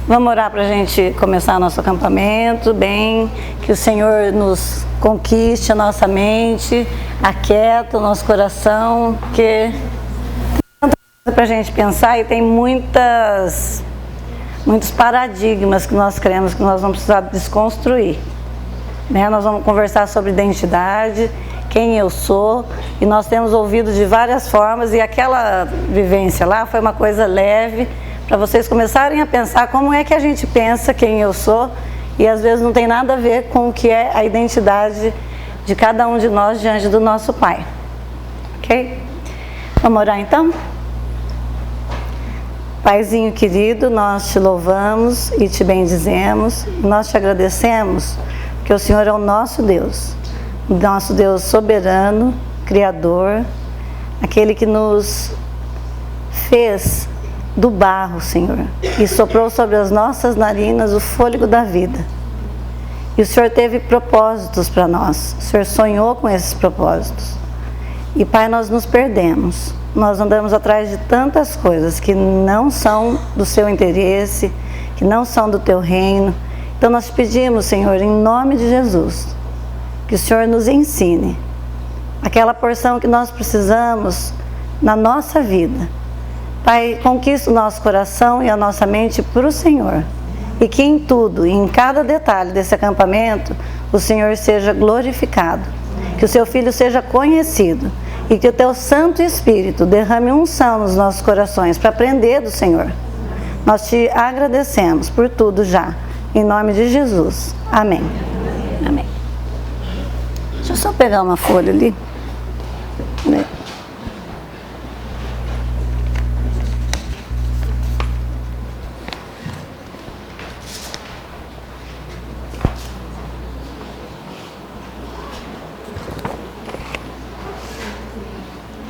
Vamos orar para a gente começar nosso acampamento, bem, que o Senhor nos conquiste a nossa mente, aquieta o nosso coração, que tem tanta coisa para a gente pensar e tem muitos paradigmas que nós cremos que nós vamos precisar desconstruir. Né? Nós vamos conversar sobre identidade, quem eu sou, e nós temos ouvido de várias formas, e aquela vivência lá foi uma coisa leve, para vocês começarem a pensar como é que a gente pensa quem eu sou, e às vezes não tem nada a ver com o que é a identidade de cada um de nós diante do nosso Pai. Ok? Vamos orar então? Paizinho querido, nós te louvamos e te bendizemos, nós te agradecemos, porque o Senhor é o nosso Deus soberano, Criador, aquele que nos fez do barro, Senhor, e soprou sobre as nossas narinas o fôlego da vida. E o Senhor teve propósitos para nós, o Senhor sonhou com esses propósitos. E Pai, nós nos perdemos, nós andamos atrás de tantas coisas que não são do seu interesse, que não são do teu reino. Então nós pedimos, Senhor, em nome de Jesus, que o Senhor nos ensine aquela porção que nós precisamos na nossa vida. Pai, conquista o nosso coração e a nossa mente para o Senhor. E que em tudo, e em cada detalhe desse acampamento, o Senhor seja glorificado. Que o seu Filho seja conhecido. E que o teu Santo Espírito derrame unção nos nossos corações para aprender do Senhor. Nós te agradecemos por tudo já. Em nome de Jesus. Amém. Amém. Deixa eu só pegar uma folha ali.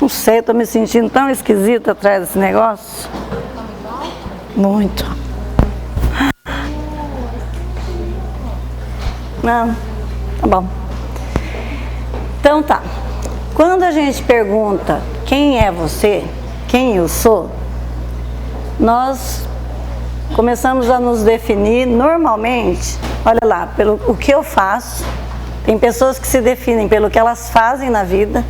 Não sei, estou me sentindo tão esquisita atrás desse negócio. Muito. Não, tá bom. Então tá. Quando a gente pergunta quem é você, quem eu sou, nós começamos a nos definir normalmente, olha lá, pelo o que eu faço. Tem pessoas que se definem pelo que elas fazem na vida.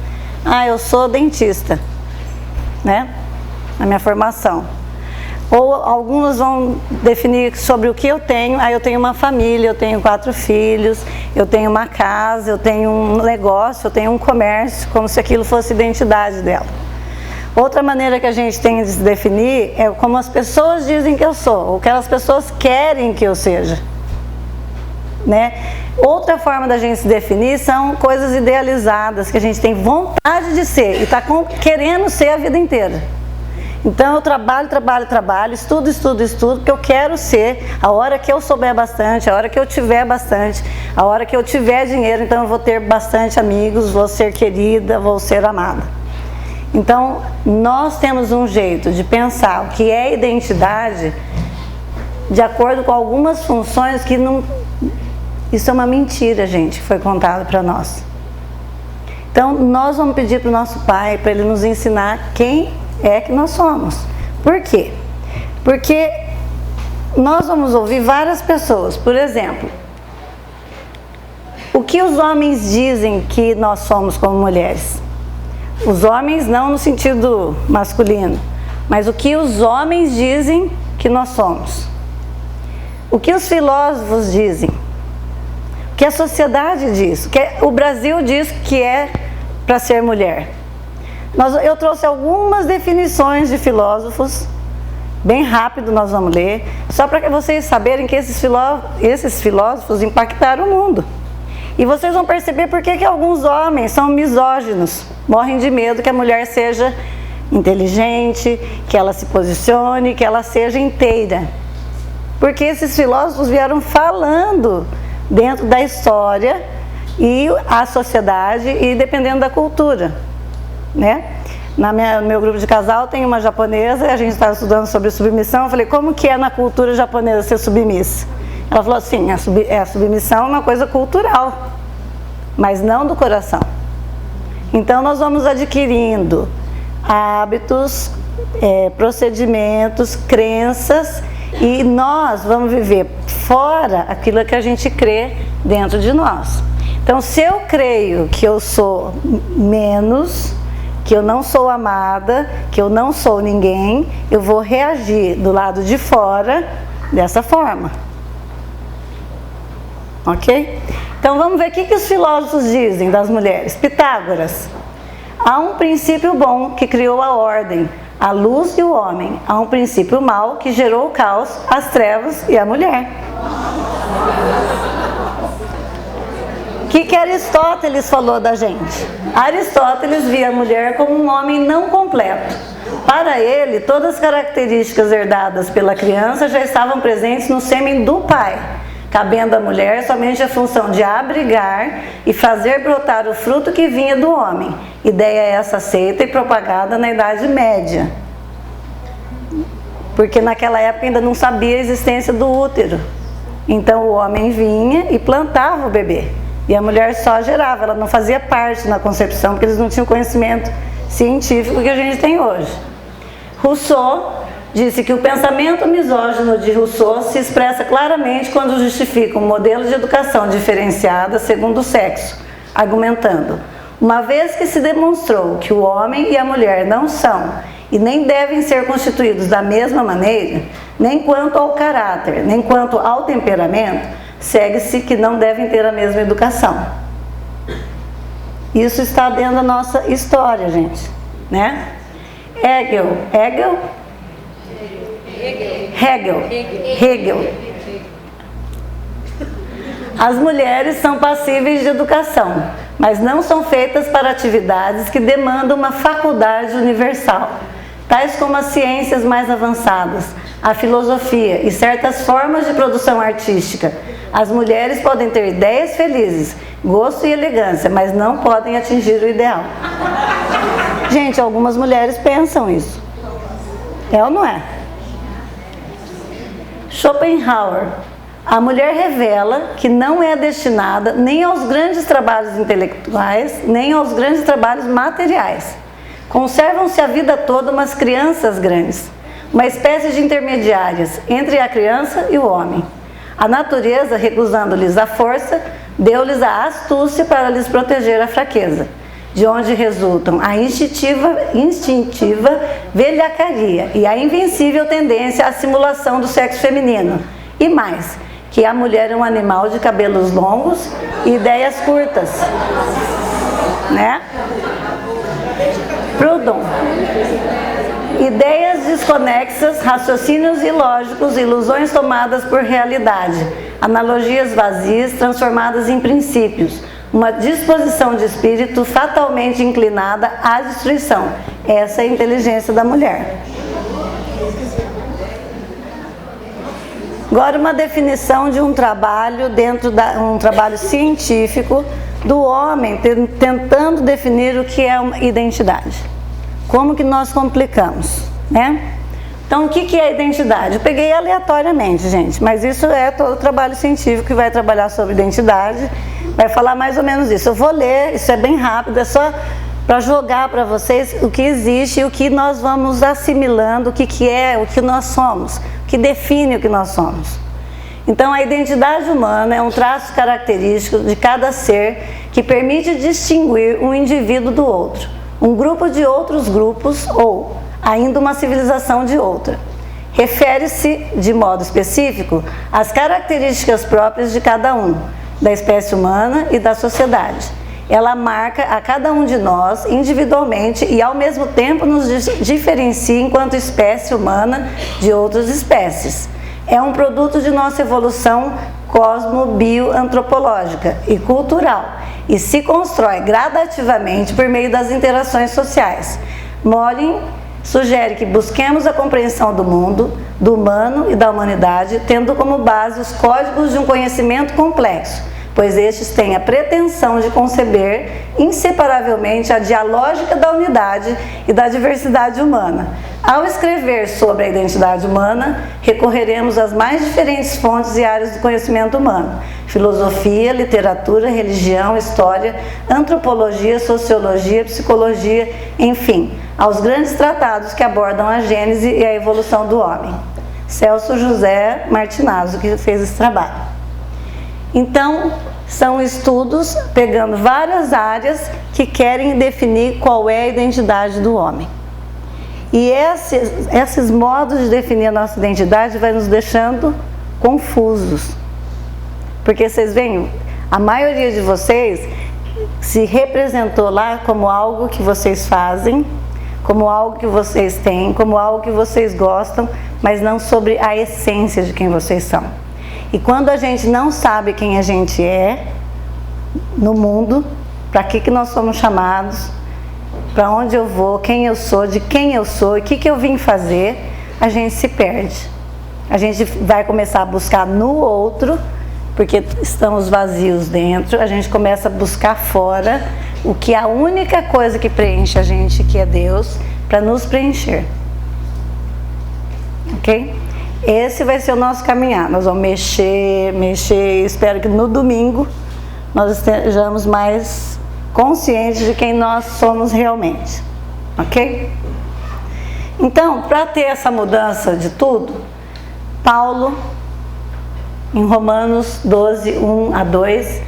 Ah, eu sou dentista, né? Na minha formação. Ou algumas vão definir sobre o que eu tenho. Ah, eu tenho uma família, eu tenho 4 filhos, eu tenho uma casa, eu tenho um negócio, eu tenho um comércio, como se aquilo fosse a identidade dela. Outra maneira que a gente tem de se definir é como as pessoas dizem que eu sou, ou que as pessoas querem que eu seja, né? Outra forma da gente se definir são coisas idealizadas, que a gente tem vontade de ser e está querendo ser a vida inteira. Então eu trabalho, estudo, porque eu quero ser, a hora que eu souber bastante, a hora que eu tiver bastante, a hora que eu tiver dinheiro, então eu vou ter bastante amigos, vou ser querida, vou ser amada. Então nós temos um jeito de pensar o que é identidade de acordo com algumas funções que não... Isso é uma mentira, gente, que foi contado para nós. Então, nós vamos pedir para o nosso Pai, para Ele nos ensinar quem é que nós somos. Por quê? Porque nós vamos ouvir várias pessoas. Por exemplo, o que os homens dizem que nós somos como mulheres? Os homens não no sentido masculino, mas o que os homens dizem que nós somos. O que os filósofos dizem. O que a sociedade diz, o que o Brasil diz que é para ser mulher. Eu trouxe algumas definições de filósofos, bem rápido nós vamos ler, só para que vocês saberem que esses filósofos impactaram o mundo. E vocês vão perceber por que alguns homens são misóginos, morrem de medo que a mulher seja inteligente, que ela se posicione, que ela seja inteira. Porque esses filósofos vieram falando dentro da história e a sociedade e dependendo da cultura, né? No meu grupo de casal tem uma japonesa, a gente estava estudando sobre submissão, eu falei, como que é na cultura japonesa ser submissa? Ela falou assim, a submissão é uma coisa cultural, mas não do coração. Então nós vamos adquirindo hábitos, procedimentos, crenças, E nós vamos viver fora aquilo que a gente crê dentro de nós. Então, se eu creio que eu sou menos, que eu não sou amada, que eu não sou ninguém, eu vou reagir do lado de fora dessa forma. Ok? Então vamos ver o que os filósofos dizem das mulheres. Pitágoras: há um princípio bom que criou a ordem, a luz e o homem. Há um princípio mau que gerou o caos, as trevas e a mulher. O que Aristóteles falou da gente? Aristóteles via a mulher como um homem não completo. Para ele, todas as características herdadas pela criança já estavam presentes no sêmen do pai, cabendo à mulher somente a função de abrigar e fazer brotar o fruto que vinha do homem. Ideia essa aceita e propagada na Idade Média, porque naquela época ainda não sabia a existência do útero. Então o homem vinha e plantava o bebê, e a mulher só gerava, ela não fazia parte na concepção, porque eles não tinham conhecimento científico que a gente tem hoje. Rousseau disse que o pensamento misógino de Rousseau se expressa claramente quando justifica um modelo de educação diferenciada segundo o sexo, argumentando: uma vez que se demonstrou que o homem e a mulher não são e nem devem ser constituídos da mesma maneira, nem quanto ao caráter, nem quanto ao temperamento, segue-se que não devem ter a mesma educação. Isso está dentro da nossa história, gente, né? Hegel. As mulheres são passíveis de educação, mas não são feitas para atividades que demandam uma faculdade universal, tais como as ciências mais avançadas, a filosofia e certas formas de produção artística. As mulheres podem ter ideias felizes, gosto e elegância, mas não podem atingir o ideal. Gente, algumas mulheres pensam isso. É ou não é? Schopenhauer: a mulher revela que não é destinada nem aos grandes trabalhos intelectuais, nem aos grandes trabalhos materiais. Conservam-se a vida toda umas crianças grandes, uma espécie de intermediárias entre a criança e o homem. A natureza, recusando-lhes a força, deu-lhes a astúcia para lhes proteger a fraqueza, de onde resultam a instintiva velhacaria e a invencível tendência à simulação do sexo feminino. E mais, que a mulher é um animal de cabelos longos e ideias curtas, né? Proudhon: ideias desconexas, raciocínios ilógicos, ilusões tomadas por realidade, analogias vazias transformadas em princípios, uma disposição de espírito fatalmente inclinada à destruição. Essa é a inteligência da mulher. Agora uma definição de um trabalho um trabalho científico do homem tentando definir o que é uma identidade. Como que nós complicamos, né? Então, o que é identidade? Eu peguei aleatoriamente, gente, mas isso é todo o trabalho científico que vai trabalhar sobre identidade, vai falar mais ou menos isso. Eu vou ler, isso é bem rápido, é só para jogar para vocês o que existe e o que nós vamos assimilando, o que é, o que nós somos, o que define o que nós somos. Então, a identidade humana é um traço característico de cada ser que permite distinguir um indivíduo do outro, um grupo de outros grupos ou ainda uma civilização de outra. Refere-se, de modo específico, às características próprias de cada um, da espécie humana e da sociedade. Ela marca a cada um de nós individualmente e ao mesmo tempo nos diferencia enquanto espécie humana de outras espécies. É um produto de nossa evolução cosmo-bioantropológica e cultural e se constrói gradativamente por meio das interações sociais. Mollin sugere que busquemos a compreensão do mundo, do humano e da humanidade, tendo como base os códigos de um conhecimento complexo, pois estes têm a pretensão de conceber inseparavelmente a dialógica da unidade e da diversidade humana. Ao escrever sobre a identidade humana, recorreremos às mais diferentes fontes e áreas do conhecimento humano: filosofia, literatura, religião, história, antropologia, sociologia, psicologia, enfim, aos grandes tratados que abordam a gênese e a evolução do homem. Celso José Martinazzo, que fez esse trabalho. Então, são estudos pegando várias áreas que querem definir qual é a identidade do homem. E esses modos de definir a nossa identidade vai nos deixando confusos. Porque vocês veem, a maioria de vocês se representou lá como algo que vocês fazem, como algo que vocês têm, como algo que vocês gostam, mas não sobre a essência de quem vocês são. E quando a gente não sabe quem a gente é no mundo, para que nós somos chamados, para onde eu vou, quem eu sou, de quem eu sou e o que eu vim fazer, a gente se perde. A gente vai começar a buscar no outro, porque estamos vazios dentro, a gente começa a buscar fora o que é a única coisa que preenche a gente, que é Deus, para nos preencher. Ok? Esse vai ser o nosso caminhar. Nós vamos mexer, espero que no domingo nós estejamos mais conscientes de quem nós somos realmente. Ok? Então, para ter essa mudança de tudo, Paulo, em Romanos 12, 1 a 2,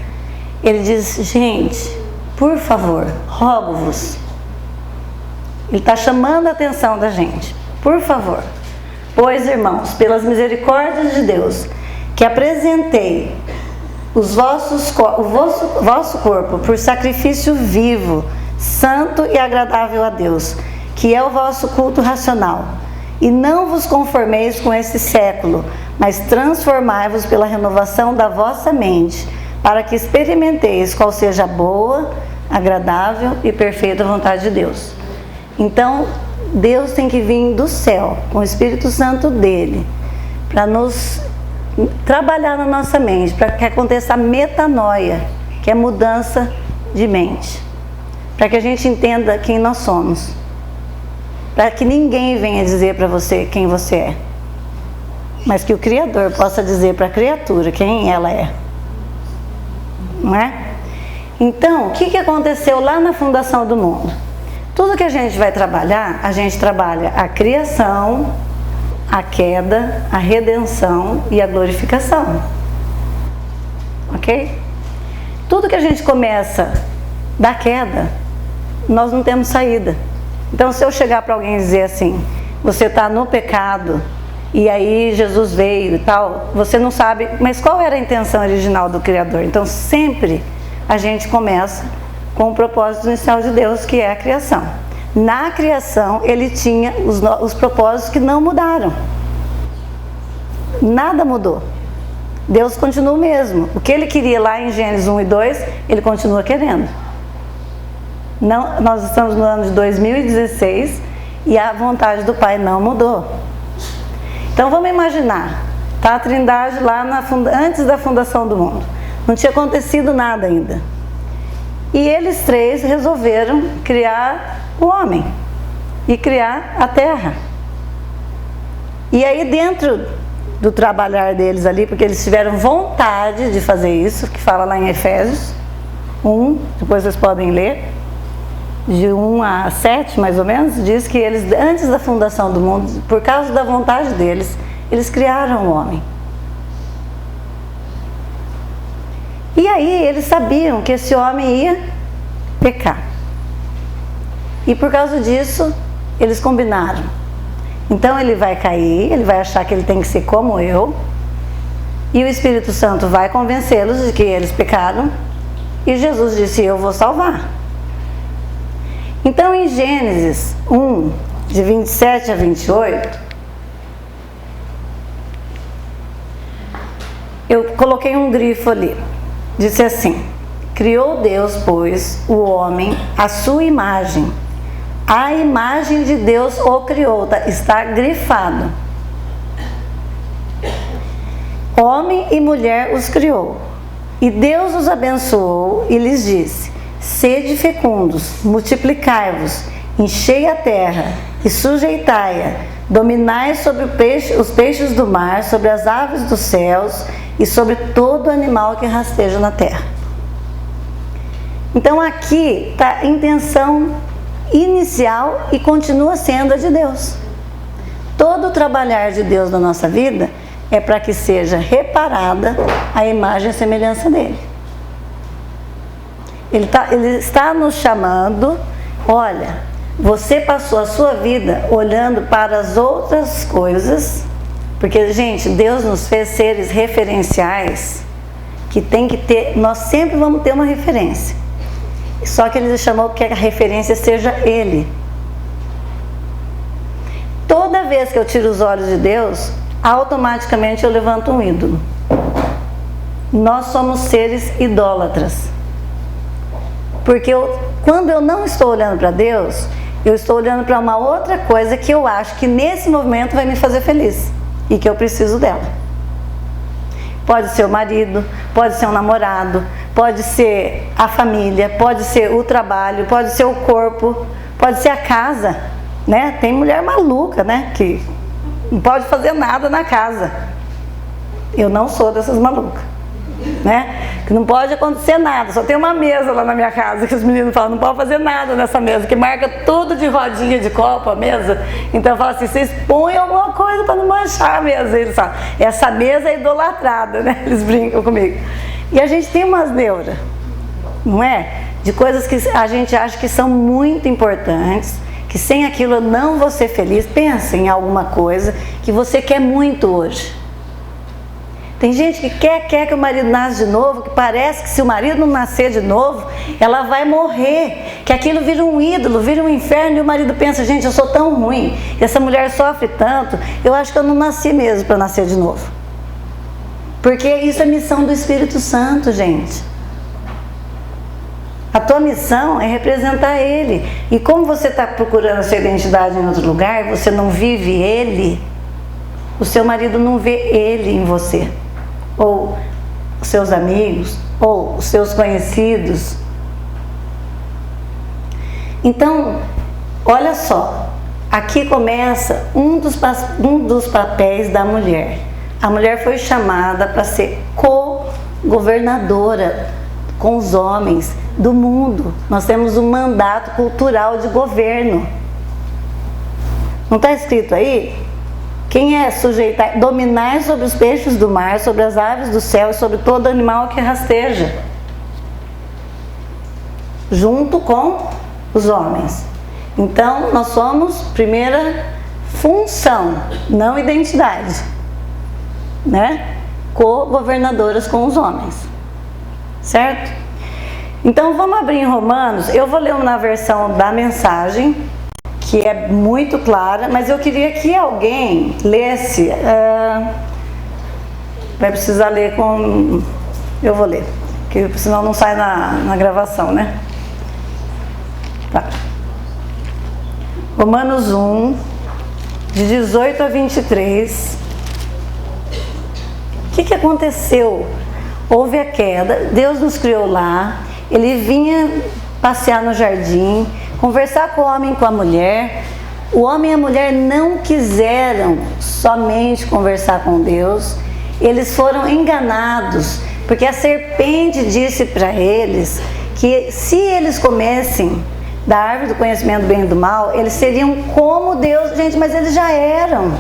ele diz, gente, por favor, rogo-vos. Ele está chamando a atenção da gente. Por favor, pois, irmãos, pelas misericórdias de Deus, que apresentei o vosso corpo por sacrifício vivo, santo e agradável a Deus, que é o vosso culto racional. E não vos conformeis com esse século, mas transformai-vos pela renovação da vossa mente, para que experimenteis qual seja a boa, agradável e perfeita vontade de Deus. Então, Deus tem que vir do céu, com o Espírito Santo dele, para nos trabalhar na nossa mente, para que aconteça a metanoia, que é mudança de mente, para que a gente entenda quem nós somos, para que ninguém venha dizer para você quem você é, mas que o Criador possa dizer para a criatura quem ela é, não é? Então, o que aconteceu lá na fundação do mundo? Tudo que a gente vai trabalhar, a gente trabalha a criação, a queda, a redenção e a glorificação. Ok? Tudo que a gente começa da queda, nós não temos saída. Então, se eu chegar para alguém e dizer assim, você está no pecado, e aí Jesus veio e tal, você não sabe, mas qual era a intenção original do Criador? Então, sempre a gente começa com o propósito inicial de Deus, que é a criação. Na criação, ele tinha os propósitos que não mudaram. Nada mudou. Deus continua o mesmo. O que ele queria lá em Gênesis 1 e 2, ele continua querendo. Não, nós estamos no ano de 2016 e a vontade do Pai não mudou. Então vamos imaginar, tá a Trindade lá antes da fundação do mundo. Não tinha acontecido nada ainda. E eles três resolveram criar o homem e criar a terra. E aí dentro do trabalhar deles ali, porque eles tiveram vontade de fazer isso, que fala lá em Efésios 1, depois vocês podem ler, de 1 a 7 mais ou menos, diz que eles, antes da fundação do mundo, por causa da vontade deles, eles criaram o homem. E aí eles sabiam que esse homem ia pecar. E por causa disso, eles combinaram. Então ele vai cair, ele vai achar que ele tem que ser como eu, e o Espírito Santo vai convencê-los de que eles pecaram, e Jesus disse, eu vou salvar. Então em Gênesis 1, de 27 a 28, eu coloquei um grifo ali. Disse assim, criou Deus, pois, o homem à sua imagem. A imagem de Deus o criou, está grifado. Homem e mulher os criou. E Deus os abençoou e lhes disse, sede fecundos, multiplicai-vos, enchei a terra e sujeitai-a, dominai sobre os peixes do mar, sobre as aves dos céus e sobre todo animal que rasteja na terra. Então aqui está a intenção inicial e continua sendo a de Deus. Todo o trabalhar de Deus na nossa vida é para que seja reparada a imagem e a semelhança dele. Ele está nos chamando, olha, você passou a sua vida olhando para as outras coisas, porque, gente, Deus nos fez seres referenciais, que tem que ter, nós sempre vamos ter uma referência. Só que Ele chamou que a referência seja Ele. Toda vez que eu tiro os olhos de Deus, automaticamente eu levanto um ídolo. Nós somos seres idólatras. Porque quando eu não estou olhando para Deus, eu estou olhando para uma outra coisa que eu acho que nesse momento vai me fazer feliz e que eu preciso dela. Pode ser o marido, pode ser um namorado, pode ser a família, pode ser o trabalho, pode ser o corpo, pode ser a casa, né? Tem mulher maluca, né? Que não pode fazer nada na casa. Eu não sou dessas malucas, né? Que não pode acontecer nada, só tem uma mesa lá na minha casa que os meninos falam, não pode fazer nada nessa mesa, que marca tudo de rodinha de copo a mesa. Então eu falo assim, vocês põem alguma coisa para não manchar a mesa. Eles falam, essa mesa é idolatrada, né? Eles brincam comigo. E a gente tem umas neuras, não é? De coisas que a gente acha que são muito importantes, que sem aquilo eu não vou ser feliz. Pensa em alguma coisa que você quer muito hoje. Tem gente que quer que o marido nasça de novo, que parece que se o marido não nascer de novo, ela vai morrer, que aquilo vira um ídolo, vira um inferno, e o marido pensa, gente, eu sou tão ruim, essa mulher sofre tanto, eu acho que eu não nasci mesmo para nascer de novo. Porque isso é missão do Espírito Santo, gente. A tua missão é representar Ele. E como você está procurando a sua identidade em outro lugar, você não vive Ele, o seu marido não vê Ele em você. Ou os seus amigos, ou os seus conhecidos. Então, olha só, aqui começa um dos papéis da mulher. A mulher foi chamada para ser co-governadora com os homens do mundo. Nós temos um mandato cultural de governo. Não está escrito aí? Quem é sujeitar, dominar sobre os peixes do mar, sobre as aves do céu e sobre todo animal que rasteja, junto com os homens. Então, nós somos, primeira, função, não identidade, né? Co-governadoras com os homens, certo? Então, vamos abrir em Romanos. Eu vou ler na versão da mensagem, que é muito clara, mas eu queria que alguém lesse, vai precisar ler com, eu vou ler, porque senão não sai na gravação, né? Tá. Romanos 1, de 18 a 23, o que aconteceu? Houve a queda, Deus nos criou lá, Ele vinha passear no jardim, conversar com o homem e com a mulher. O homem e a mulher não quiseram somente conversar com Deus, eles foram enganados, porque a serpente disse para eles que se eles comessem da árvore do conhecimento do bem e do mal, eles seriam como Deus. Gente, mas eles já eram.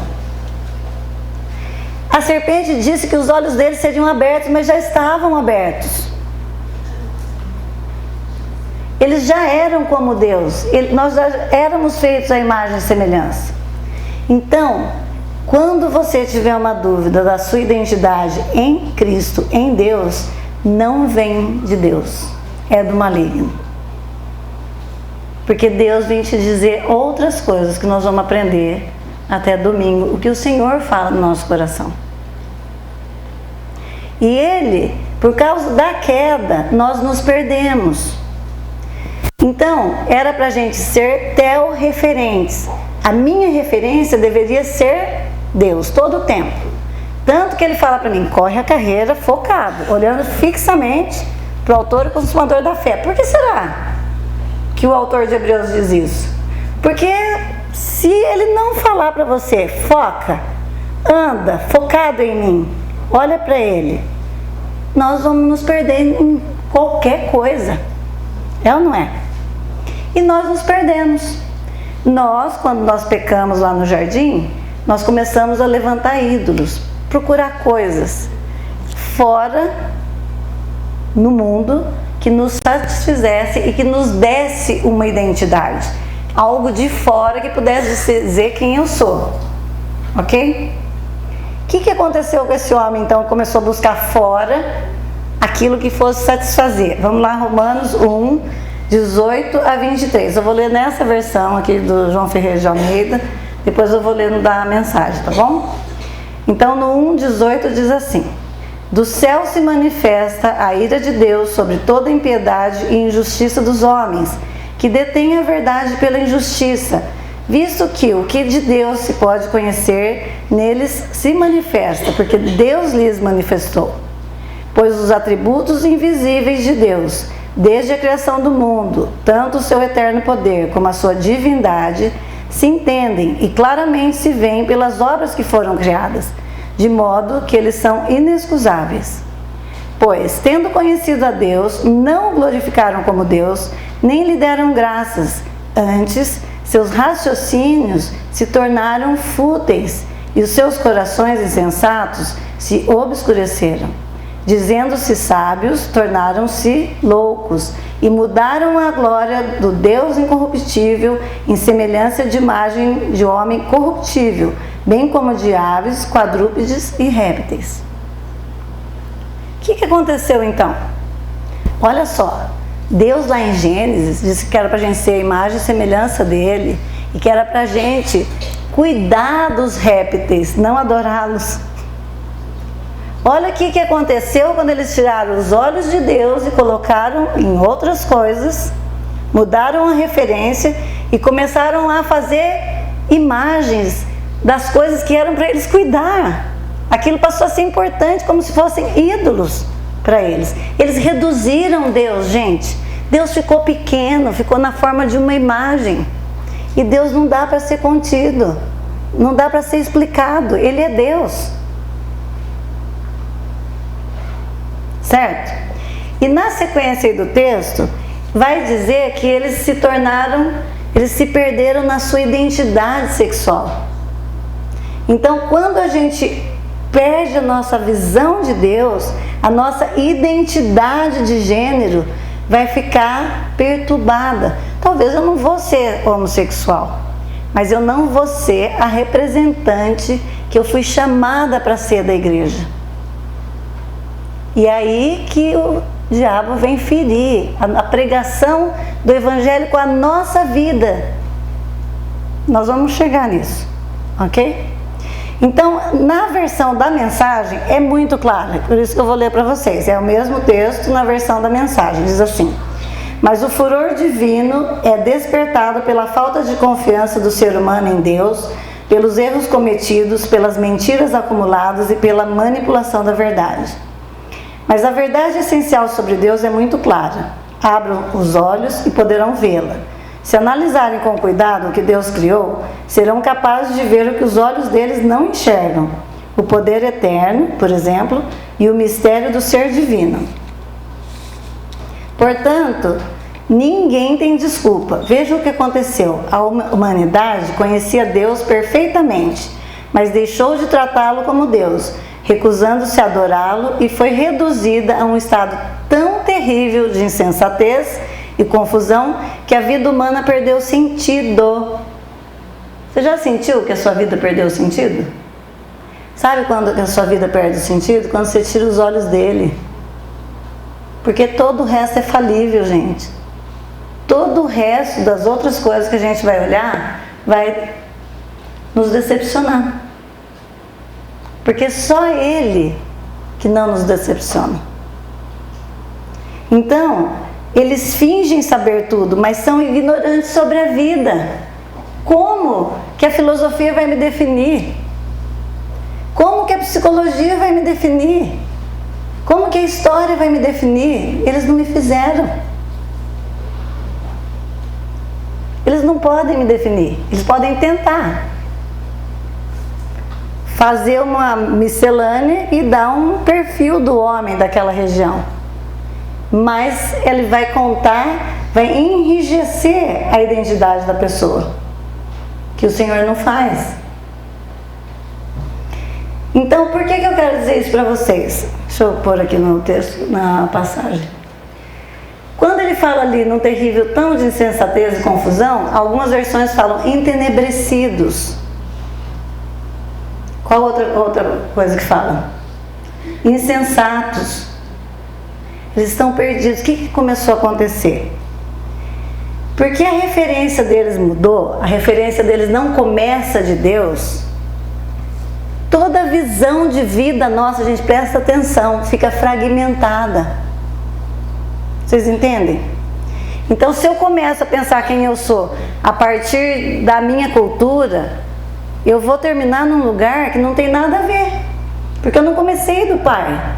A serpente disse que os olhos deles seriam abertos, mas já estavam abertos. Eles já eram como Deus, nós já éramos feitos à imagem e semelhança. Então, quando você tiver uma dúvida da sua identidade em Cristo, em Deus, não vem de Deus, é do maligno. Porque Deus vem te dizer outras coisas que nós vamos aprender até domingo, o que o Senhor fala no nosso coração. E Ele, por causa da queda, nós nos perdemos. Então, era para a gente ser tel-referentes. A minha referência deveria ser Deus, todo o tempo. Tanto que Ele fala para mim, corre a carreira focado, olhando fixamente para o autor e consumador da fé. Por que será que o autor de Hebreus diz isso? Porque se ele não falar para você, foca, anda, focado em mim, olha para Ele, nós vamos nos perder em qualquer coisa. É ou não é? E nós nos perdemos. Nós, quando nós pecamos lá no jardim, nós começamos a levantar ídolos, procurar coisas fora no mundo que nos satisfizesse e que nos desse uma identidade, algo de fora que pudesse dizer quem eu sou, ok? O que aconteceu com esse homem então? Começou a buscar fora aquilo que fosse satisfazer. Vamos lá, Romanos 1, 18 a 23. Eu vou ler nessa versão aqui do João Ferreira de Almeida, depois eu vou ler no da mensagem, tá bom? Então no 1, 18 diz assim: do céu se manifesta a ira de Deus sobre toda impiedade e injustiça dos homens, que detêm a verdade pela injustiça, visto que o que de Deus se pode conhecer, neles se manifesta, porque Deus lhes manifestou. Pois os atributos invisíveis de Deus, desde a criação do mundo, tanto o seu eterno poder como a sua divindade, se entendem e claramente se veem pelas obras que foram criadas, de modo que eles são inexcusáveis. Pois, tendo conhecido a Deus, não o glorificaram como Deus, nem lhe deram graças. Antes, seus raciocínios se tornaram fúteis e os seus corações insensatos se obscureceram. Dizendo-se sábios, tornaram-se loucos e mudaram a glória do Deus incorruptível em semelhança de imagem de homem corruptível, bem como de aves, quadrúpedes e répteis. O que aconteceu então? Olha só, Deus lá em Gênesis disse que era para a gente ser a imagem e semelhança dele e que era para a gente cuidar dos répteis, não adorá-los. Olha o que aconteceu quando eles tiraram os olhos de Deus e colocaram em outras coisas, mudaram a referência e começaram a fazer imagens das coisas que eram para eles cuidar. Aquilo passou a ser importante, como se fossem ídolos para eles. Eles reduziram Deus, gente. Deus ficou pequeno, ficou na forma de uma imagem. E Deus não dá para ser contido, não dá para ser explicado. Ele é Deus. Certo? E na sequência aí do texto, vai dizer que eles se perderam na sua identidade sexual. Então, quando a gente perde a nossa visão de Deus, a nossa identidade de gênero vai ficar perturbada. Talvez eu não vou ser homossexual, mas eu não vou ser a representante que eu fui chamada para ser da igreja. E aí que o diabo vem ferir a pregação do evangelho com a nossa vida. Nós vamos chegar nisso, ok? Então, na versão da mensagem é muito clara, por isso que eu vou ler para vocês. É o mesmo texto na versão da mensagem, diz assim: mas o furor divino é despertado pela falta de confiança do ser humano em Deus, pelos erros cometidos, pelas mentiras acumuladas e pela manipulação da verdade. Mas a verdade essencial sobre Deus é muito clara. Abram os olhos e poderão vê-la. Se analisarem com cuidado o que Deus criou, serão capazes de ver o que os olhos deles não enxergam: o poder eterno, por exemplo, e o mistério do ser divino. Portanto, ninguém tem desculpa. Veja o que aconteceu. A humanidade conhecia Deus perfeitamente, mas deixou de tratá-lo como Deus, recusando-se a adorá-lo, e foi reduzida a um estado tão terrível de insensatez e confusão que a vida humana perdeu sentido. Você já sentiu que a sua vida perdeu sentido? Sabe quando a sua vida perde sentido? Quando você tira os olhos dele. Porque todo o resto é falível, gente. Todo o resto das outras coisas que a gente vai olhar vai nos decepcionar. Porque só Ele que não nos decepciona. Então, eles fingem saber tudo, mas são ignorantes sobre a vida. Como que a filosofia vai me definir? Como que a psicologia vai me definir? Como que a história vai me definir? Eles não me fizeram. Eles não podem me definir. Eles podem tentar fazer uma miscelânea e dar um perfil do homem daquela região. Mas ele vai contar, vai enrijecer a identidade da pessoa, que o Senhor não faz. dizer isso para vocês. Deixa eu pôr aqui no texto, na passagem. Quando ele fala ali num terrível tão de insensatez e confusão, algumas versões falam entenebrecidos. Qual outra coisa que fala? Insensatos. Eles estão perdidos. O que começou a acontecer? Porque a referência deles mudou, a referência deles não começa de Deus. Toda a visão de vida nossa, a gente presta atenção, fica fragmentada. Vocês entendem? Então, se eu começo a pensar quem eu sou a partir da minha cultura, eu vou terminar num lugar que não tem nada a ver, porque eu não comecei do Pai.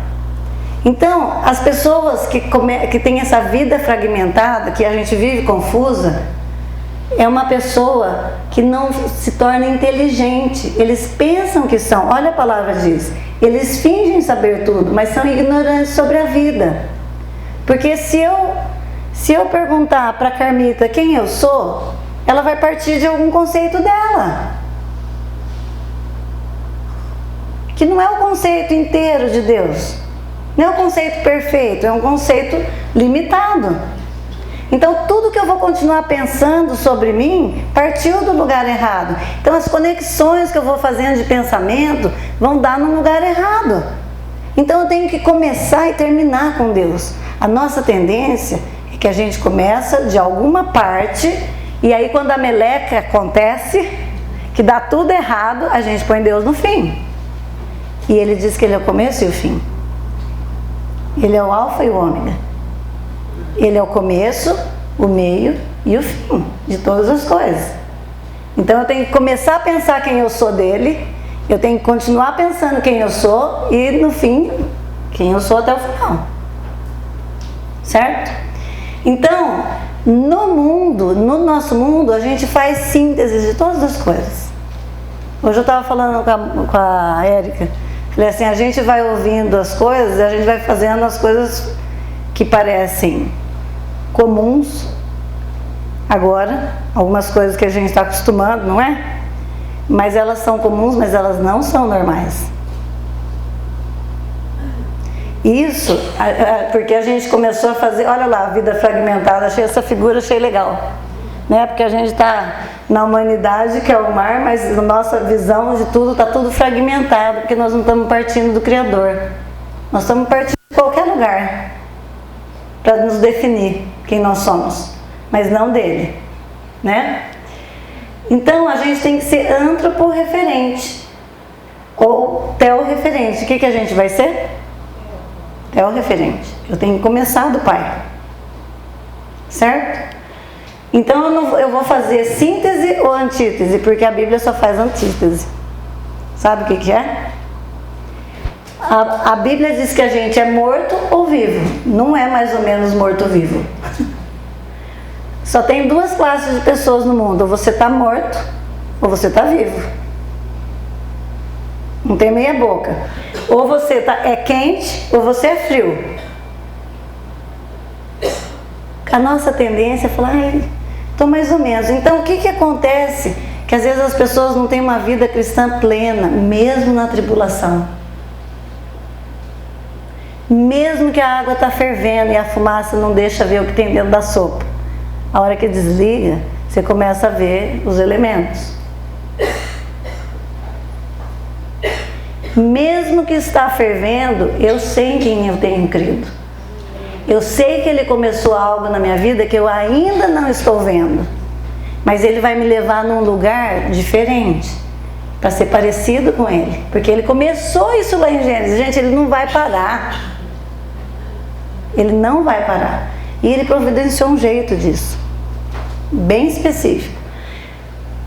Então, as pessoas que têm essa vida fragmentada, que a gente vive confusa, é uma pessoa que não se torna inteligente. Eles pensam que são, olha a palavra diz, eles fingem saber tudo, mas são ignorantes sobre a vida. Porque se eu perguntar para a Carmita quem eu sou, ela vai partir de algum conceito dela. Que não é o conceito inteiro de Deus. Não é um conceito perfeito, é um conceito limitado. Então, tudo que eu vou continuar pensando sobre mim partiu do lugar errado. Então, as conexões que eu vou fazendo de pensamento vão dar no lugar errado. Então, eu tenho que começar e terminar com Deus. A nossa tendência é que a gente começa de alguma parte e aí, quando a meleca acontece, que dá tudo errado, a gente põe Deus no fim. E Ele diz que Ele é o começo e o fim. Ele é o alfa e o ômega. Ele é o começo, o meio e o fim de todas as coisas. Então eu tenho que começar a pensar quem eu sou dele, eu tenho que continuar pensando quem eu sou e no fim, quem eu sou até o final. Certo? Então, no nosso mundo, a gente faz síntese de todas as coisas. Hoje eu estava falando com a Érica. Falei assim, a gente vai ouvindo as coisas, a gente vai fazendo as coisas que parecem comuns agora, algumas coisas que a gente está acostumando, não é? Mas elas são comuns, mas elas não são normais. Isso, porque a gente começou a fazer, olha lá, a vida fragmentada, achei essa figura, achei legal. Né? Porque a gente está na humanidade, que é o mar, mas a nossa visão de tudo está tudo fragmentado, porque nós não estamos partindo do Criador. Nós estamos partindo de qualquer lugar para nos definir quem nós somos, mas não dele, né? Então a gente tem que ser antroporreferente ou teorreferente. O que a gente vai ser? Teorreferente. Eu tenho que começar do Pai, certo? Então eu vou fazer síntese ou antítese, porque a Bíblia só faz antítese. Sabe o que é? A Bíblia diz que a gente é morto ou vivo. Não é mais ou menos morto ou vivo. Só tem duas classes de pessoas no mundo. Ou você está morto, ou você está vivo. Não tem meia boca. Ou você é quente, ou você é frio. A nossa tendência é falar, estou mais ou menos. Então o que acontece? Que às vezes as pessoas não têm uma vida cristã plena, mesmo na tribulação. Mesmo que a água está fervendo e a fumaça não deixa ver o que tem dentro da sopa. A hora que desliga, você começa a ver os elementos. Mesmo que está fervendo, eu sei em quem eu tenho crido. Eu sei que Ele começou algo na minha vida que eu ainda não estou vendo. Mas Ele vai me levar num lugar diferente, para ser parecido com Ele. Porque Ele começou isso lá em Gênesis. Gente, Ele não vai parar. Ele não vai parar. E Ele providenciou um jeito disso, bem específico.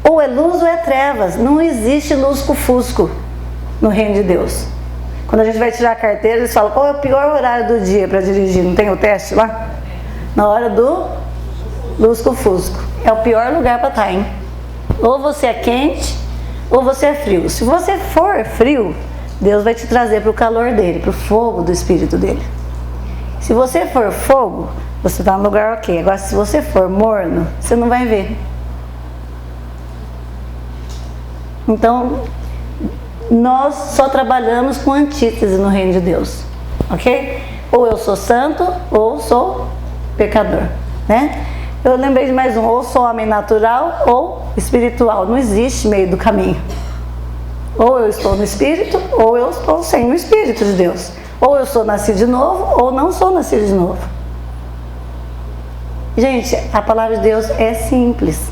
Ou é luz ou é trevas. Não existe lusco-fusco no reino de Deus. Quando a gente vai tirar a carteira, eles falam, qual é o pior horário do dia para dirigir? Não tem o teste lá? Na hora do lusco-fusco. É o pior lugar para estar, hein? Ou você é quente, ou você é frio. Se você for frio, Deus vai te trazer para o calor dele, para o fogo do Espírito dele. Se você for fogo, você está no lugar ok. Agora, se você for morno, você não vai ver. Então, nós só trabalhamos com antítese no reino de Deus, ok? Ou eu sou santo, ou sou pecador, né? Eu lembrei de mais um, ou sou homem natural, ou espiritual. Não existe meio do caminho. Ou eu estou no Espírito, ou eu estou sem o Espírito de Deus. Ou eu sou nascido de novo, ou não sou nascido de novo. Gente, a palavra de Deus é simples.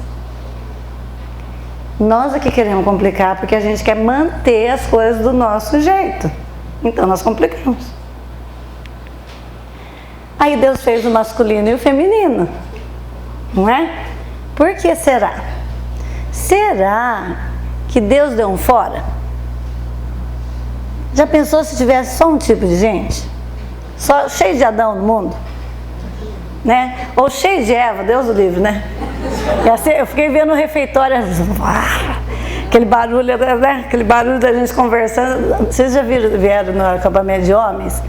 Nós aqui queremos complicar porque a gente quer manter as coisas do nosso jeito. Então nós complicamos. Aí Deus fez o masculino e o feminino. Não é? Por que será? Será que Deus deu um fora? Já pensou se tivesse só um tipo de gente? Só cheio de Adão no mundo? Né? Ou cheio de Eva, Deus o livre, né? E assim, eu fiquei vendo no refeitório, aquele barulho, né? Aquele barulho da gente conversando. Vocês já vieram no acampamento de homens?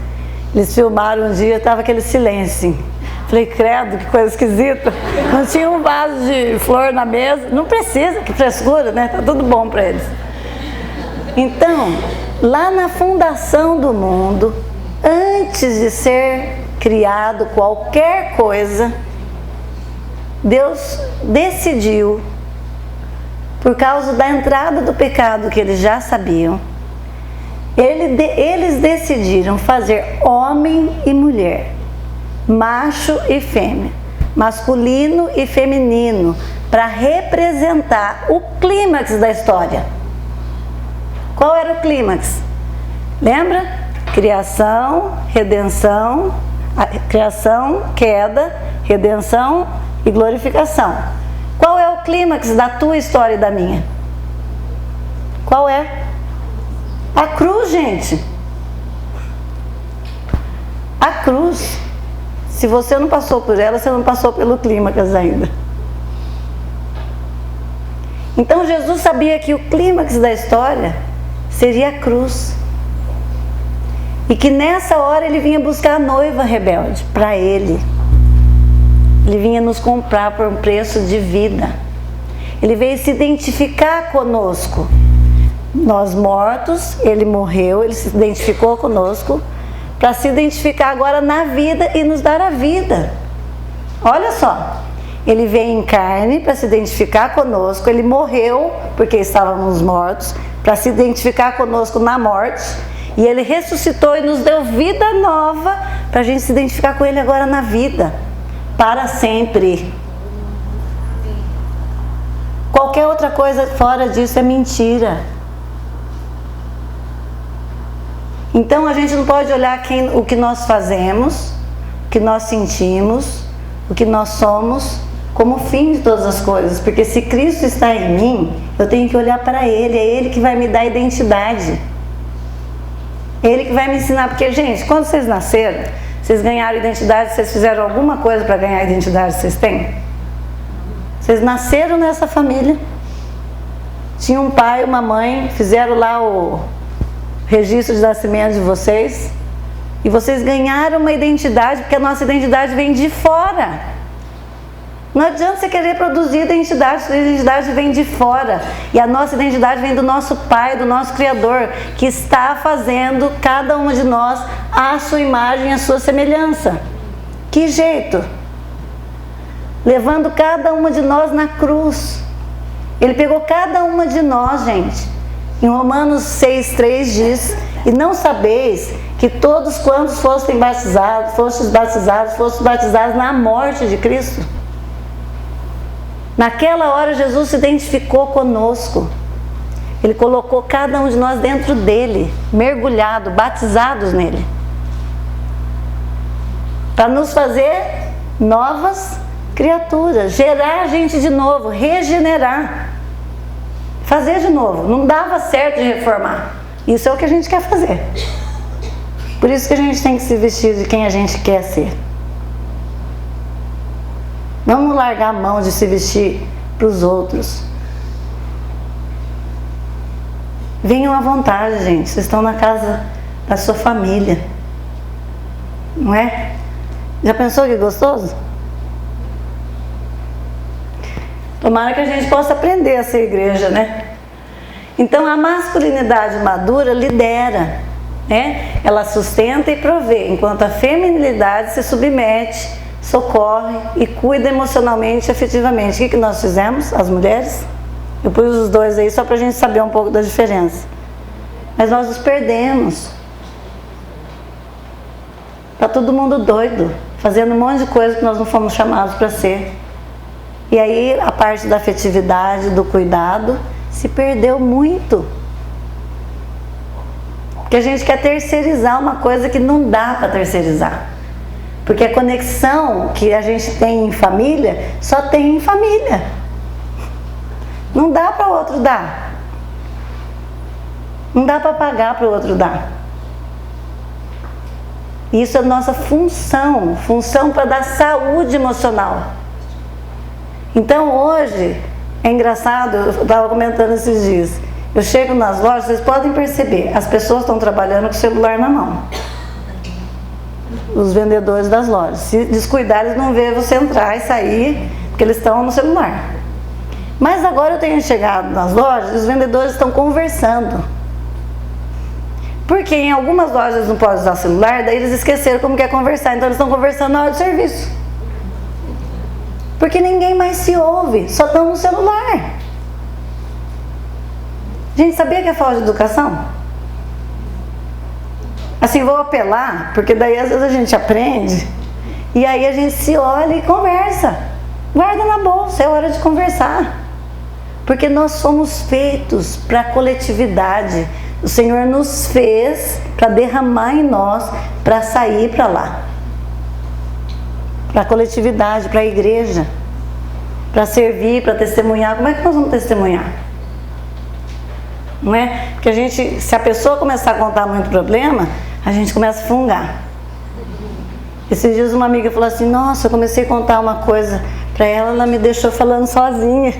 Eles filmaram um dia, estava aquele silêncio. Falei, credo, que coisa esquisita. Não tinha um vaso de flor na mesa. Não precisa, que frescura, né? Tá tudo bom para eles. Então, lá na fundação do mundo, antes de ser criado qualquer coisa, Deus decidiu, por causa da entrada do pecado que eles já sabiam, eles decidiram fazer homem e mulher, macho e fêmea, masculino e feminino, para representar o clímax da história. Qual era o clímax? Lembra? Criação, redenção, criação, queda, redenção e glorificação. Qual é o clímax da tua história e da minha? Qual é? A cruz, gente. A cruz. Se você não passou por ela, você não passou pelo clímax ainda. Então Jesus sabia que o clímax da história seria a cruz. E que nessa hora ele vinha buscar a noiva rebelde para ele. Ele vinha nos comprar por um preço de vida. Ele veio se identificar conosco. Nós mortos, ele morreu, ele se identificou conosco para se identificar agora na vida e nos dar a vida. Olha só, ele veio em carne para se identificar conosco, ele morreu porque estávamos mortos, para se identificar conosco na morte, e ele ressuscitou e nos deu vida nova para a gente se identificar com ele agora na vida, para sempre. Qualquer outra coisa fora disso é mentira. Então a gente não pode olhar o que nós fazemos, o que nós sentimos, o que nós somos, como fim de todas as coisas. Porque se Cristo está em mim, eu tenho que olhar para Ele, é Ele que vai me dar identidade. É Ele que vai me ensinar. Porque, gente, quando vocês nasceram, vocês ganharam identidade, vocês fizeram alguma coisa para ganhar a identidade que vocês têm? Vocês nasceram nessa família, tinha um pai, uma mãe, fizeram lá o registro de nascimento de vocês, e vocês ganharam uma identidade, porque a nossa identidade vem de fora. Não adianta você querer produzir identidade, sua identidade vem de fora, e a nossa identidade vem do nosso Pai, do nosso Criador, que está fazendo cada uma de nós à sua imagem, à sua semelhança. Que jeito? Levando cada uma de nós na cruz. Ele pegou cada uma de nós, gente. Em Romanos 6,3 diz: e não sabeis que todos quantos fostes batizados na morte de Cristo? Naquela hora Jesus se identificou conosco. Ele colocou cada um de nós dentro dele, mergulhado, batizados nele, para nos fazer novas criaturas, gerar a gente de novo, regenerar. Fazer de novo. Não dava certo de reformar. Isso é o que a gente quer fazer. Por isso que a gente tem que se vestir de quem a gente quer ser. Vamos largar a mão de se vestir para os outros. Venham à vontade, gente. Vocês estão na casa da sua família. Não é? Já pensou que gostoso? Tomara que a gente possa aprender a ser igreja, né? Então a masculinidade madura lidera, né? Ela sustenta e provê, enquanto a feminilidade se submete, socorre e cuida emocionalmente e afetivamente. O que nós fizemos, as mulheres? Eu pus os dois aí só para a gente saber um pouco da diferença. Mas nós nos perdemos. Está todo mundo doido, fazendo um monte de coisa que nós não fomos chamados para ser. E aí a parte da afetividade, do cuidado, se perdeu muito. Porque a gente quer terceirizar uma coisa que não dá para terceirizar. Porque a conexão que a gente tem em família, só tem em família. Não dá para o outro dar. Não dá para pagar para o outro dar. Isso é nossa função para dar saúde emocional. Então hoje, é engraçado, eu estava comentando esses dias, eu chego nas lojas, vocês podem perceber, as pessoas estão trabalhando com o celular na mão. Os vendedores das lojas. Se descuidar, eles não vê você entrar e sair, porque eles estão no celular. Mas agora eu tenho chegado nas lojas e os vendedores estão conversando. Porque em algumas lojas não pode usar celular, daí eles esqueceram como que é conversar, então eles estão conversando na hora do serviço. Porque ninguém mais se ouve, só estão no celular. Gente, sabia que é falta de educação? Assim, vou apelar, porque daí às vezes a gente aprende, e aí a gente se olha e conversa. Guarda na bolsa, é hora de conversar. Porque nós somos feitos para a coletividade. O Senhor nos fez para derramar em nós, para sair para lá. Para a coletividade, para a igreja. Para servir, para testemunhar. Como é que nós vamos testemunhar? Não é? Porque a gente, se a pessoa começar a contar muito problema, a gente começa a fungar. Esses dias uma amiga falou assim, nossa, eu comecei a contar uma coisa para ela, ela me deixou falando sozinha.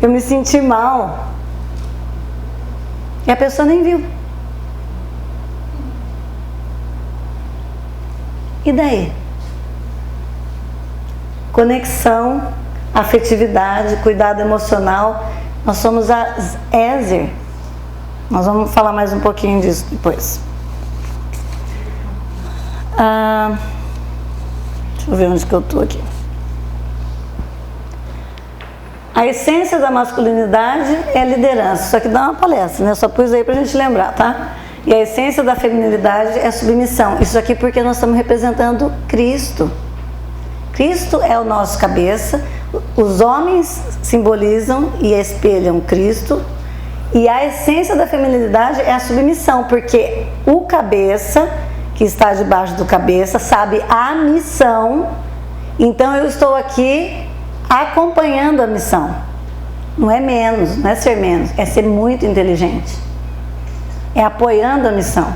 Eu me senti mal. E a pessoa nem viu. E daí? Conexão, afetividade, cuidado emocional. Nós somos as Ézer. Nós vamos falar mais um pouquinho disso depois. Deixa eu ver onde que eu estou aqui. A essência da masculinidade é a liderança. Isso aqui dá uma palestra, né? Eu só pus aí pra gente lembrar, tá? E a essência da feminilidade é a submissão. Isso aqui porque nós estamos representando Cristo. Cristo é o nosso cabeça. Os homens simbolizam e espelham Cristo. E a essência da feminilidade é a submissão, porque o cabeça, que está debaixo do cabeça, sabe a missão. Então eu estou aqui acompanhando a missão. Não é menos, não é ser menos, é ser muito inteligente. É apoiando a missão.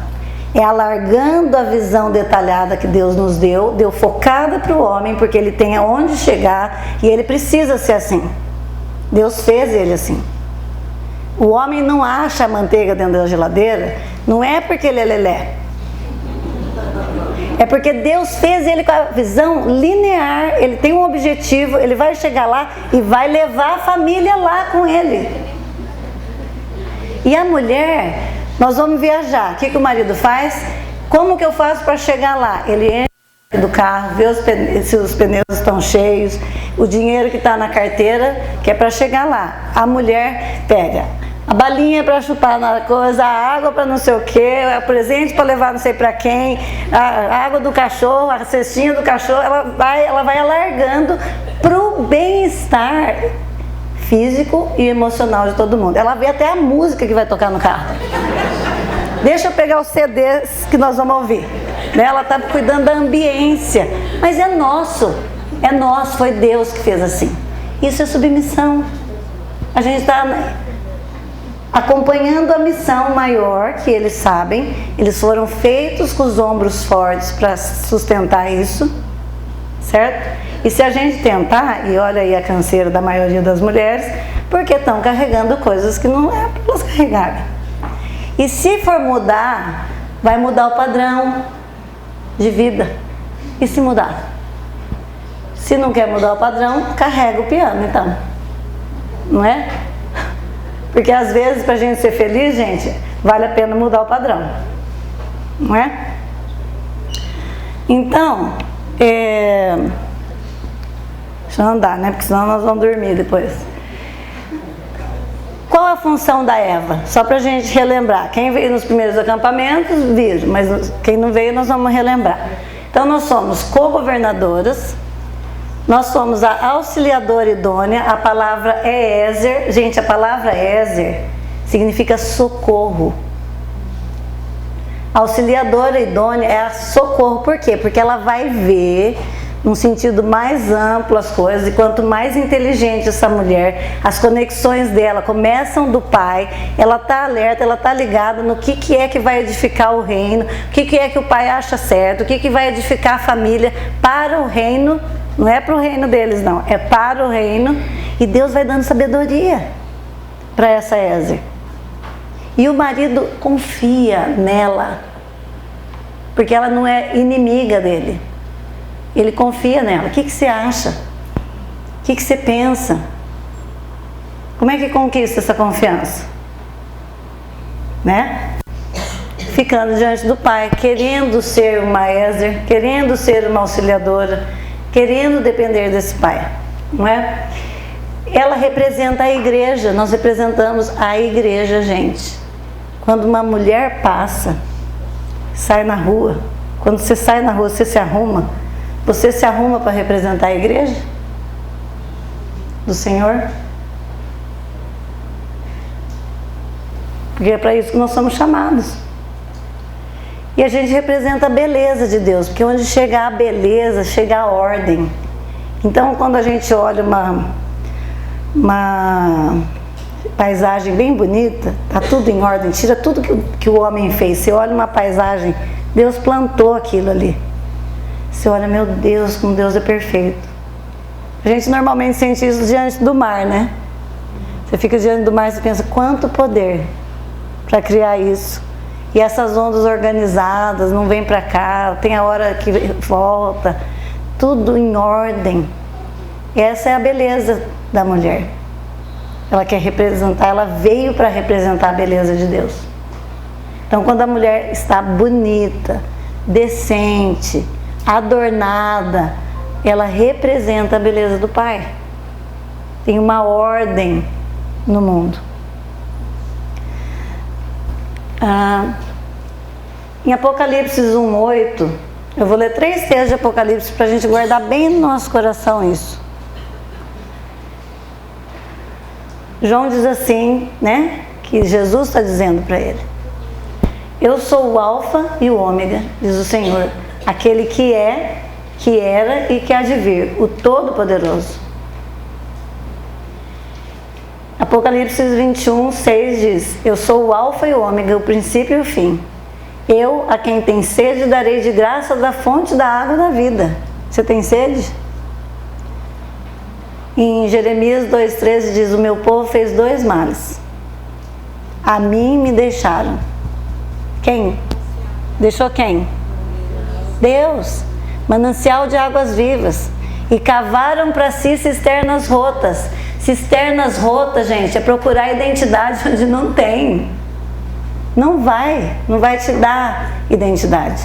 É alargando a visão detalhada que Deus nos deu focada para o homem, porque ele tem aonde chegar e ele precisa ser assim. Deus fez ele assim. O homem não acha a manteiga dentro da geladeira, não é porque ele é lelé. É porque Deus fez ele com a visão linear, ele tem um objetivo, ele vai chegar lá e vai levar a família lá com ele. E a mulher, nós vamos viajar, o que o marido faz? Como que eu faço para chegar lá? Ele entra do carro, vê se os pneus estão cheios, o dinheiro que está na carteira, que é para chegar lá. A mulher pega a balinha para chupar na coisa, a água para não sei o que, o presente para levar não sei para quem, a água do cachorro, a cestinha do cachorro, ela vai alargando para o bem-estar físico e emocional de todo mundo. Ela vê até a música que vai tocar no carro. Deixa eu pegar os CDs que nós vamos ouvir. Ela está cuidando da ambiência, mas é nosso, foi Deus que fez assim. Isso é submissão. A gente está acompanhando a missão maior que eles sabem. Eles foram feitos com os ombros fortes para sustentar isso, certo? E se a gente tentar, e olha aí a canseira da maioria das mulheres, porque estão carregando coisas que não é para elas carregarem. E se for mudar, vai mudar o padrão de vida. E se mudar? Se não quer mudar o padrão, carrega o piano então. Não é? Porque às vezes, para a gente ser feliz, gente, vale a pena mudar o padrão. Não é? Então, deixa eu andar, né? Porque senão nós vamos dormir depois. Qual a função da Eva? Só para a gente relembrar. Quem veio nos primeiros acampamentos, viu, mas quem não veio, nós vamos relembrar. Então, nós somos co-governadoras, nós somos a auxiliadora idônea, a palavra é Ézer. Gente, a palavra Ézer significa socorro. A auxiliadora idônea é a socorro, por quê? Porque ela vai ver num sentido mais amplo as coisas, e quanto mais inteligente essa mulher, as conexões dela começam do pai, ela está alerta, ela está ligada no que é que vai edificar o reino, o que é que o pai acha certo, o que vai edificar a família para o reino, não é para o reino deles não, é para o reino, e Deus vai dando sabedoria para essa Ézer. E o marido confia nela, porque ela não é inimiga dele. Ele confia nela. O que você acha? O que você pensa? Como é que conquista essa confiança? Né? Ficando diante do pai, querendo ser uma Ézer, querendo ser uma auxiliadora, querendo depender desse pai. Não é? Ela representa a igreja, nós representamos a igreja, gente. Quando uma mulher passa, sai na rua, quando você sai na rua, você se arruma para representar a igreja do Senhor? Porque é para isso que nós somos chamados. E a gente representa a beleza de Deus, porque onde chega a beleza, chega a ordem. Então, quando a gente olha uma paisagem bem bonita, tá tudo em ordem, tira tudo que o homem fez. Você olha uma paisagem, Deus plantou aquilo ali. Você olha, meu Deus, como Deus é perfeito. A gente normalmente sente isso diante do mar, né? Você fica diante do mar e pensa, quanto poder para criar isso. E essas ondas organizadas, não vem para cá, tem a hora que volta, tudo em ordem. E essa é a beleza da mulher. Ela quer representar, ela veio para representar a beleza de Deus. Então, quando a mulher está bonita, decente, adornada, ela representa a beleza do Pai. Tem uma ordem no mundo. Em Apocalipse 1:8, eu vou ler 3 textos de Apocalipse para a gente guardar bem no nosso coração isso. João diz assim, né, que Jesus está dizendo para ele: eu sou o Alfa e o Ômega, diz o Senhor, aquele que é, que era e que há de vir, o Todo-Poderoso. Apocalipse 21:6 diz: eu sou o Alfa e o Ômega, o princípio e o fim. Eu, a quem tem sede, darei de graça da fonte da água da vida. Você tem sede? Em Jeremias 2:13 diz: o meu povo fez 2 males. A mim me deixaram. Quem? Deixou quem? Deus. Manancial de águas vivas. E cavaram para si cisternas rotas. Cisternas rotas, gente, é procurar identidade onde não tem. Não vai te dar identidade.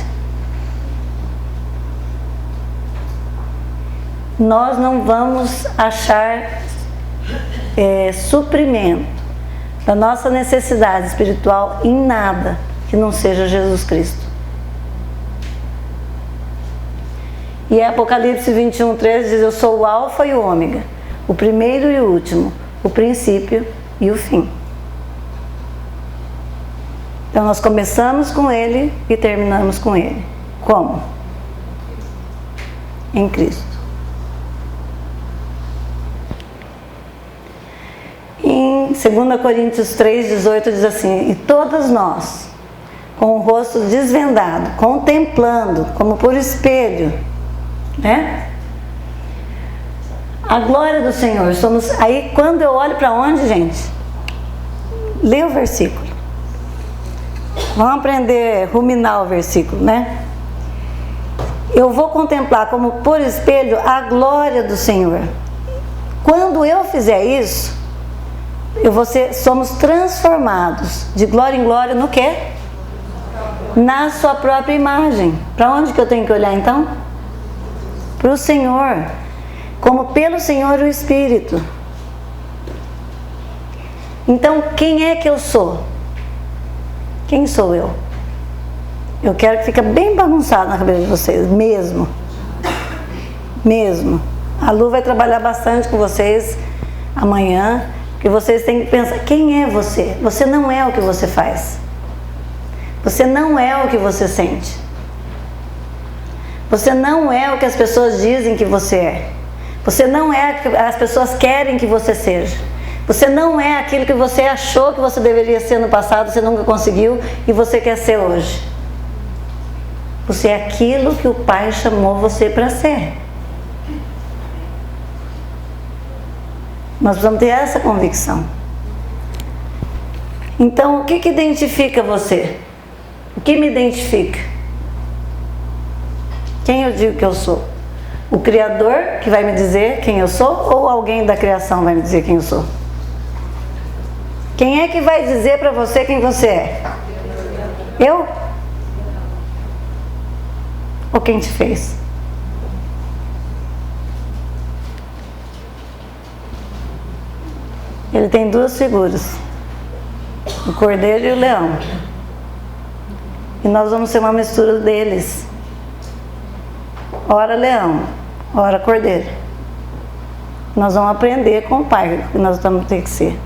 Nós não vamos achar suprimento da nossa necessidade espiritual em nada que não seja Jesus Cristo. E Apocalipse 21:13 diz: eu sou o Alfa e o Ômega, o primeiro e o último, o princípio e o fim. Então nós começamos com Ele e terminamos com Ele. Como? Em Cristo. Em 2 Coríntios 3:18 diz assim: e todas nós, com o rosto desvendado, contemplando como por espelho, né, a glória do Senhor, somos. Aí quando eu olho para onde, gente? Lê o versículo. Vamos aprender a ruminar o versículo, né? Eu vou contemplar como por espelho a glória do Senhor. Quando eu fizer isso, Somos transformados de glória em glória no quê? Na sua própria imagem. Para onde que eu tenho que olhar então? Para o Senhor. Como pelo Senhor o Espírito. Então, quem é que eu sou? Quem sou eu? Eu quero que fique bem bagunçado na cabeça de vocês, mesmo. A Lu vai trabalhar bastante com vocês amanhã, porque vocês têm que pensar, quem é você? Você não é o que você faz. Você não é o que você sente. Você não é o que as pessoas dizem que você é. Você não é o que as pessoas querem que você seja. Você não é aquilo que você achou que você deveria ser no passado, você nunca conseguiu e você quer ser hoje. Você é aquilo que o Pai chamou você para ser. Nós precisamos ter essa convicção. Então, o que identifica você? O que me identifica? Quem eu digo que eu sou? O Criador que vai me dizer quem eu sou ou alguém da criação vai me dizer quem eu sou? Quem é que vai dizer para você quem você é? Eu? Ou quem te fez? Ele tem duas figuras, o cordeiro e o leão. E nós vamos ser uma mistura deles. Ora leão, ora cordeiro. Nós vamos aprender com o Pai que nós vamos ter que ser.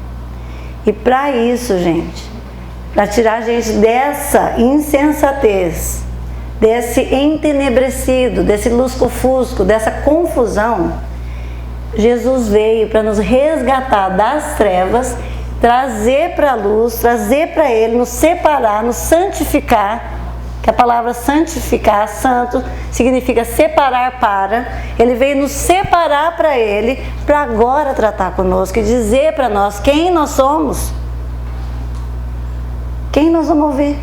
E para isso, gente, para tirar a gente dessa insensatez, desse entenebrecido, desse lusco-fusco, dessa confusão, Jesus veio para nos resgatar das trevas, trazer para a luz, trazer para Ele, nos separar, nos santificar, que a palavra santificar, santo, significa separar para. Ele veio nos separar para Ele, para agora tratar conosco e dizer para nós quem nós somos. Quem nós vamos ouvir?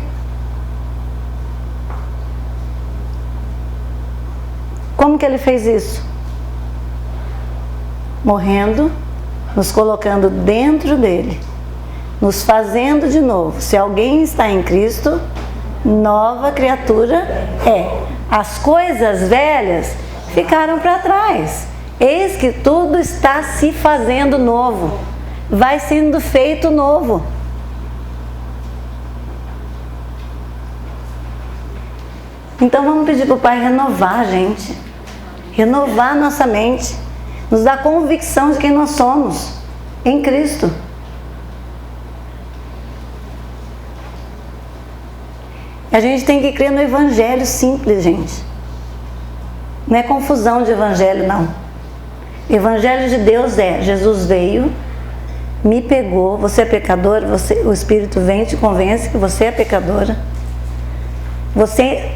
Como que Ele fez isso? Morrendo, nos colocando dentro dele, nos fazendo de novo. Se alguém está em Cristo, nova criatura é. As coisas velhas ficaram para trás. Eis que tudo está se fazendo novo. Vai sendo feito novo. Então vamos pedir para o Pai renovar a gente. Renovar nossa mente. Nos dar convicção de quem nós somos em Cristo. A gente tem que crer no Evangelho simples, gente. Não é confusão de Evangelho, não. Evangelho de Deus é: Jesus veio, me pegou, você é pecador, o Espírito vem e te convence que você é pecadora. Você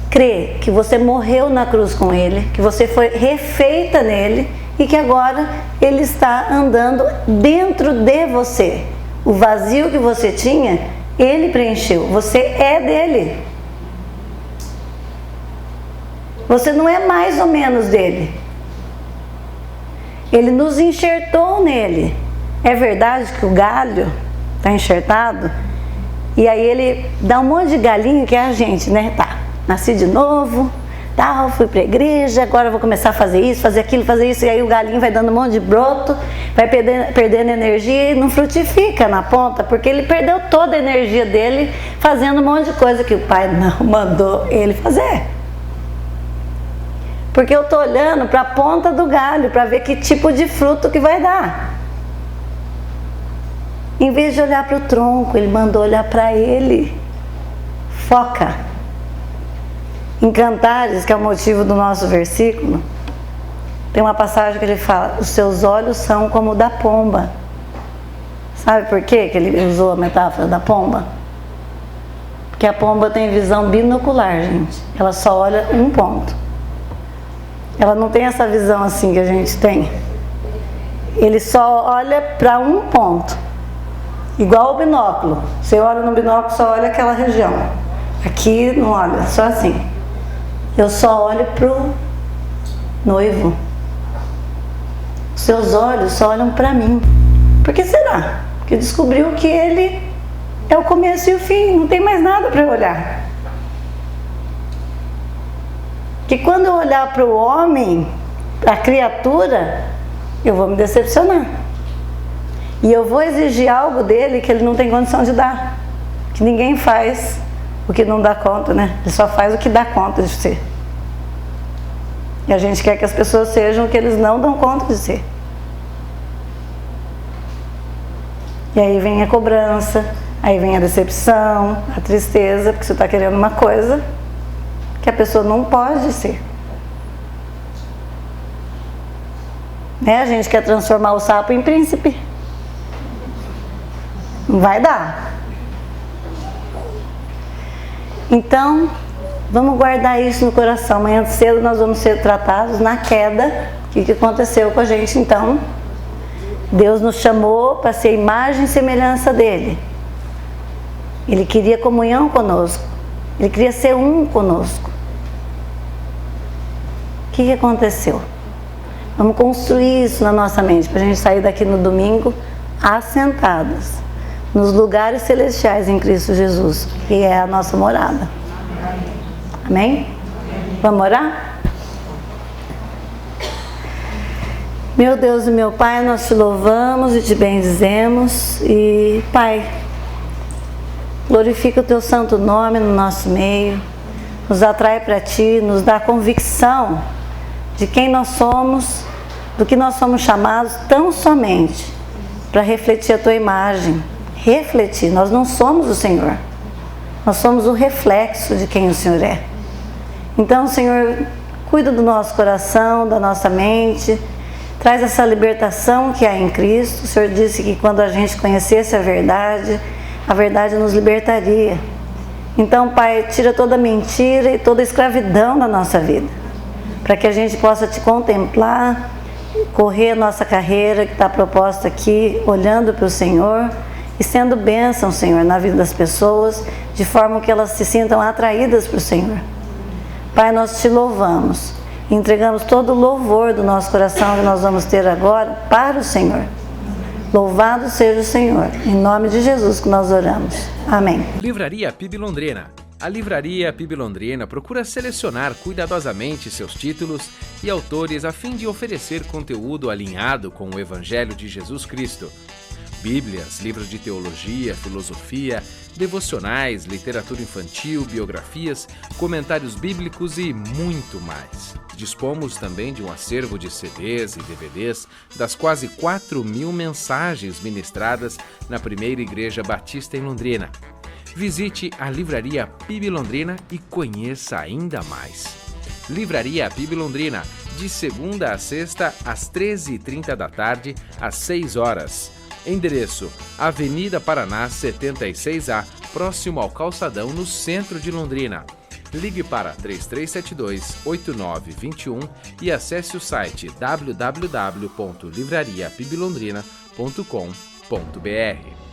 crê que você morreu na cruz com Ele, que você foi refeita nele e que agora Ele está andando dentro de você. O vazio que você tinha, Ele preencheu. Você é dele. Você não é mais ou menos dele. Ele nos enxertou nele. É verdade que o galho está enxertado? E aí ele dá um monte de galinho que é a gente, né? Tá, nasci de novo, tal, fui para a igreja, agora vou começar a fazer isso, fazer aquilo, fazer isso. E aí o galinho vai dando um monte de broto, vai perdendo energia e não frutifica na ponta, porque ele perdeu toda a energia dele fazendo um monte de coisa que o Pai não mandou ele fazer. Porque eu estou olhando para a ponta do galho, para ver que tipo de fruto que vai dar. Em vez de olhar para o tronco, ele mandou olhar para ele. Foca. Em Cantares, que é o motivo do nosso versículo, tem uma passagem que ele fala: os seus olhos são como o da pomba. Sabe por quê que ele usou a metáfora da pomba? Porque a pomba tem visão binocular, gente. Ela só olha um ponto. Ela não tem essa visão assim que a gente tem. Ele só olha para um ponto. Igual o binóculo. Você olha no binóculo, só olha aquela região. Aqui não olha, só assim. Eu só olho para o noivo. Seus olhos só olham para mim. Por que será? que descobriu que ele é o começo e o fim, não tem mais nada para eu olhar. Que quando eu olhar para o homem, para a criatura, eu vou me decepcionar. E eu vou exigir algo dele que ele não tem condição de dar. Que ninguém faz o que não dá conta, né? Ele só faz o que dá conta de ser. E a gente quer que as pessoas sejam o que eles não dão conta de ser. E aí vem a cobrança, aí vem a decepção, a tristeza, porque você está querendo uma coisa que a pessoa não pode ser. Né? A gente quer transformar o sapo em príncipe. Não vai dar. Então, vamos guardar isso no coração. Amanhã cedo nós vamos ser tratados na queda. O que aconteceu com a gente então? Deus nos chamou para ser imagem e semelhança dele. Ele queria comunhão conosco. Ele queria ser um conosco. O que aconteceu? Vamos construir isso na nossa mente, para a gente sair daqui no domingo assentados nos lugares celestiais em Cristo Jesus, que é a nossa morada. Amém? Vamos orar? Meu Deus e meu Pai, nós te louvamos e te bendizemos. E, Pai, glorifica o teu santo nome no nosso meio. Nos atrai para ti, nos dá convicção de quem nós somos, do que nós somos chamados tão somente para refletir a tua imagem. Refletir, nós não somos o Senhor, nós somos o reflexo de quem o Senhor é. Então, Senhor, cuida do nosso coração, da nossa mente, traz essa libertação que há em Cristo. O Senhor disse que quando a gente conhecesse a verdade nos libertaria. Então, Pai, tira toda mentira e toda escravidão da nossa vida, para que a gente possa te contemplar, correr a nossa carreira que está proposta aqui, olhando para o Senhor e sendo bênção, Senhor, na vida das pessoas, de forma que elas se sintam atraídas para o Senhor. Pai, nós te louvamos, entregamos todo o louvor do nosso coração que nós vamos ter agora para o Senhor. Louvado seja o Senhor, em nome de Jesus que nós oramos. Amém. Livraria PIB Londrina. A Livraria PIB Londrina procura selecionar cuidadosamente seus títulos e autores a fim de oferecer conteúdo alinhado com o Evangelho de Jesus Cristo. Bíblias, livros de teologia, filosofia, devocionais, literatura infantil, biografias, comentários bíblicos e muito mais. Dispomos também de um acervo de CDs e DVDs das quase 4.000 mensagens ministradas na primeira Igreja Batista em Londrina. Visite a Livraria PIB Londrina e conheça ainda mais. Livraria PIB Londrina, de segunda a sexta, às 13h30 da tarde, às 6 horas. Endereço: Avenida Paraná 76A, próximo ao Calçadão, no centro de Londrina. Ligue para 3372-8921 e acesse o site www.livrariapiblondrina.com.br.